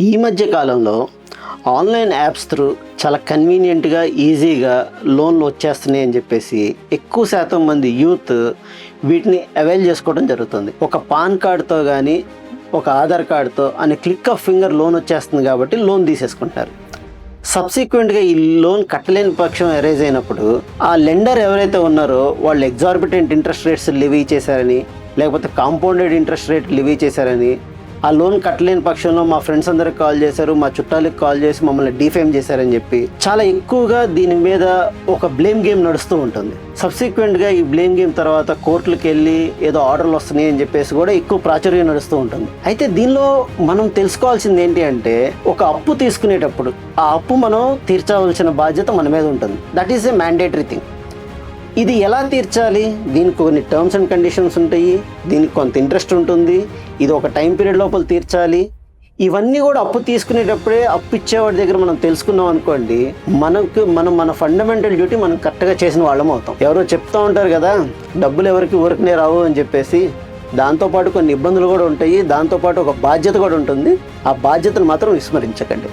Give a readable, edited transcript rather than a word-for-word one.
ఈ మధ్య కాలంలో ఆన్లైన్ యాప్స్ త్రూ చాలా కన్వీనియంట్గా ఈజీగా లోన్లు వచ్చేస్తున్నాయి అని చెప్పేసి ఎక్కువ శాతం మంది యూత్ వీటిని అవైల్ చేసుకోవడం జరుగుతుంది. ఒక పాన్ కార్డ్తో కానీ ఒక ఆధార్ కార్డ్తో అనే క్లిక్ ఆఫ్ ఫింగర్ లోన్ వచ్చేస్తుంది కాబట్టి లోన్ తీసేసుకుంటారు. సబ్సిక్వెంట్గా ఈ లోన్ కట్టలేని పక్షం అరైజ్ అయినప్పుడు ఆ లెండర్ ఎవరైతే ఉన్నారో వాళ్ళు ఎగ్జార్బిటెంట్ ఇంట్రెస్ట్ రేట్స్ లివీ చేశారని, లేకపోతే కాంపౌండెడ్ ఇంట్రెస్ట్ రేట్ లివీ చేశారని, ఆ లోన్ కట్టలేని పక్షంలో మా ఫ్రెండ్స్ అందరికి కాల్ చేశారు, మా చుట్టాలకు కాల్ చేసి మమ్మల్ని డిఫేమ్ చేశారని చెప్పి చాలా ఎక్కువగా దీని మీద ఒక బ్లేమ్ గేమ్ నడుస్తూ ఉంటుంది. సబ్సిక్వెంట్గా ఈ బ్లేమ్ గేమ్ తర్వాత కోర్టులకు వెళ్ళి ఏదో ఆర్డర్లు వస్తున్నాయి అని చెప్పేసి కూడా ఎక్కువ ప్రాచుర్యం నడుస్తూ ఉంటుంది. అయితే దీనిలో మనం తెలుసుకోవాల్సింది ఏంటి అంటే, ఒక అప్పు తీసుకునేటప్పుడు ఆ అప్పు మనం తీర్చవలసిన బాధ్యత మన మీద ఉంటుంది. That is a mandatory thing. ఇది ఎలా తీర్చాలి? దీనికి కొన్ని టర్మ్స్ అండ్ కండిషన్స్ ఉంటాయి, దీనికి కొంత ఇంట్రెస్ట్ ఉంటుంది, ఇది ఒక టైం పీరియడ్ లోపల తీర్చాలి. ఇవన్నీ కూడా అప్పు తీసుకునేటప్పుడే అప్పు ఇచ్చేవాడి దగ్గర మనం తెలుసుకున్నాం అనుకోండి, మన ఫండమెంటల్ డ్యూటీ మనం కరెక్ట్గా చేసిన వాళ్ళం అవుతాం. ఎవరో చెప్తూ ఉంటారు కదా, డబ్బులు ఎవరికి ఊరికనే రావు అని చెప్పేసి. దాంతోపాటు కొన్ని ఇబ్బందులు కూడా ఉంటాయి, దాంతోపాటు ఒక బాధ్యత కూడా ఉంటుంది. ఆ బాధ్యతను మాత్రం విస్మరించకండి.